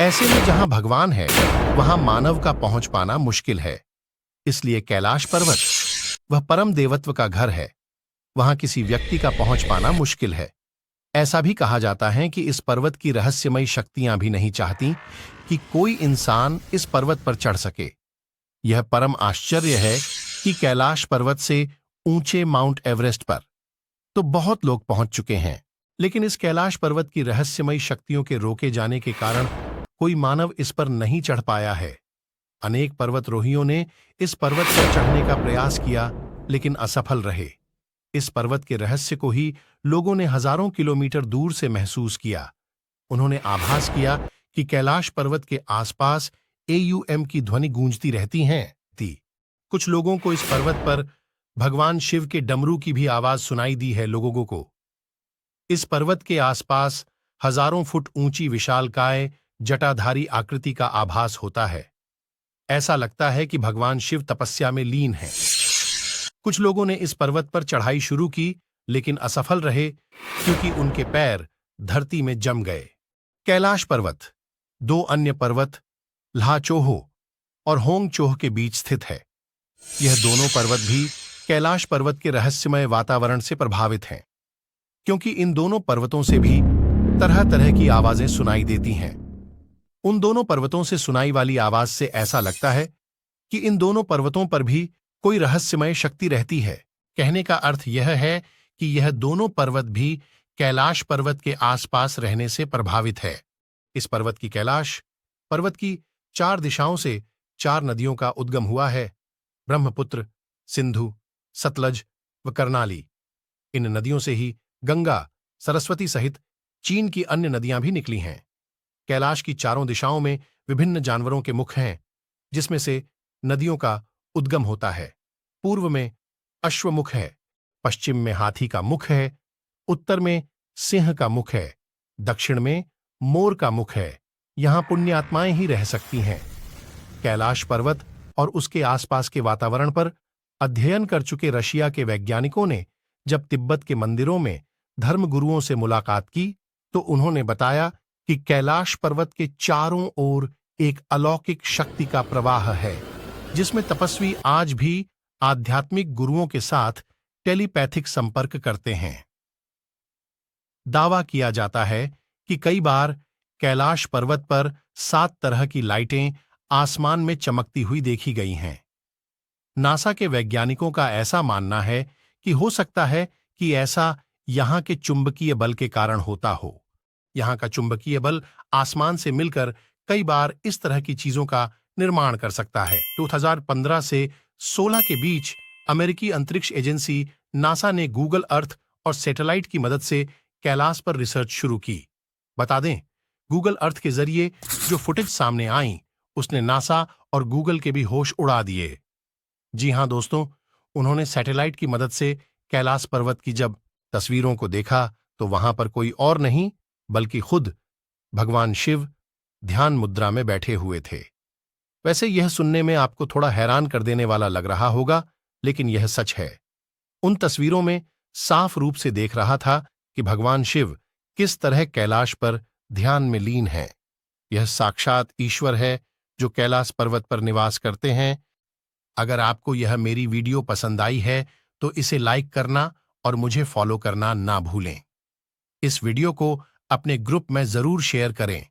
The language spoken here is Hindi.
ऐसे में जहां भगवान है वहां मानव का पहुंच पाना मुश्किल है। इसलिए कैलाश पर्वत वह परम देवत्व का घर है, वहां किसी व्यक्ति का पहुंच पाना मुश्किल है। ऐसा भी कहा जाता है कि इस पर्वत की रहस्यमयी शक्तियां भी नहीं चाहती कि कोई इंसान इस पर्वत पर चढ़ सके। यह परम आश्चर्य है कि कैलाश पर्वत से ऊंचे माउंट एवरेस्ट पर तो बहुत लोग पहुंच चुके हैं, लेकिन इस कैलाश पर्वत की रहस्यमयी शक्तियों के रोके जाने के कारण कोई मानव इस पर नहीं चढ़ पाया है। अनेक पर्वतारोहियों ने इस पर्वत पर चढ़ने का प्रयास किया, लेकिन असफल रहे। इस पर्वत के रहस्य को ही लोगों ने हजारों किलोमीटर दूर से महसूस किया। उन्होंने आभास किया कि कैलाश पर्वत के आसपास एयूएम की ध्वनि गूंजती रहती हैं। कुछ लोगों को इस पर्वत पर भगवान शिव के डमरू की भी आवाज सुनाई दी है। लोगों को इस पर्वत के आसपास हजारों फुट ऊंची विशालकाय जटाधारी आकृति का आभास होता है। ऐसा लगता है कि भगवान शिव तपस्या में लीन हैं। कुछ लोगों ने इस पर्वत पर चढ़ाई शुरू की, लेकिन असफल रहे क्योंकि उनके पैर धरती में जम गए। कैलाश पर्वत दो अन्य पर्वत ल्हाचोहो और होंगचोह के बीच स्थित है। यह दोनों पर्वत भी कैलाश पर्वत के रहस्यमय वातावरण से प्रभावित हैं, क्योंकि इन दोनों पर्वतों से भी तरह तरह की आवाजें सुनाई देती हैं। उन दोनों पर्वतों से सुनाई वाली आवाज से ऐसा लगता है कि इन दोनों पर्वतों पर भी कोई रहस्यमय शक्ति रहती है। कहने का अर्थ यह है कि यह दोनों पर्वत भी कैलाश पर्वत के आसपास रहने से प्रभावित है। इस पर्वत की कैलाश पर्वत की 4 दिशाओं से 4 नदियों का उद्गम हुआ है, ब्रह्मपुत्र, सिंधु, सतलज व कर्नाली। इन नदियों से ही गंगा, सरस्वती सहित चीन की अन्य नदियां भी निकली हैं। कैलाश की चारों दिशाओं में विभिन्न जानवरों के मुख हैं, जिसमें से नदियों का उद्गम होता है। पूर्व में अश्वमुख है, पश्चिम में हाथी का मुख है, उत्तर में सिंह का मुख है, दक्षिण में मोर का मुख है। यहां पुण्यात्माएं ही रह सकती हैं। कैलाश पर्वत और उसके आसपास के वातावरण पर अध्ययन कर चुके रशिया के वैज्ञानिकों ने जब तिब्बत के मंदिरों में धर्मगुरुओं से मुलाकात की, तो उन्होंने बताया कि कैलाश पर्वत के चारों ओर एक अलौकिक शक्ति का प्रवाह है, जिसमें तपस्वी आज भी आध्यात्मिक गुरुओं के साथ टेलीपैथिक संपर्क करते हैं। दावा किया जाता है कि कई बार कैलाश पर्वत पर 7 तरह की लाइटें आसमान में चमकती हुई देखी गई हैं। नासा के वैज्ञानिकों का ऐसा मानना है कि हो सकता है कि ऐसा यहां के चुंबकीय बल के कारण होता हो। यहां का चुंबकीय बल आसमान से मिलकर कई बार इस तरह की चीजों का निर्माण कर सकता है। 2015 से 16 के बीच अमेरिकी अंतरिक्ष एजेंसी नासा ने गूगल अर्थ और सैटेलाइट की मदद से कैलाश पर रिसर्च शुरू की। बता दें, गूगल अर्थ के जरिए जो फुटेज सामने आई, उसने नासा और गूगल के भी होश उड़ा दिए। जी हां दोस्तों, उन्होंने सैटेलाइट की मदद से कैलाश पर्वत की जब तस्वीरों को देखा तो वहां पर कोई और नहीं बल्कि खुद भगवान शिव ध्यान मुद्रा में बैठे हुए थे। वैसे यह सुनने में आपको थोड़ा हैरान कर देने वाला लग रहा होगा, लेकिन यह सच है। उन तस्वीरों में साफ रूप से देख रहा था कि भगवान शिव किस तरह कैलाश पर ध्यान में लीन है। यह साक्षात ईश्वर है जो कैलाश पर्वत पर निवास करते हैं। अगर आपको यह मेरी वीडियो पसंद आई है तो इसे लाइक करना और मुझे फॉलो करना ना भूलें। इस वीडियो को अपने ग्रुप में जरूर शेयर करें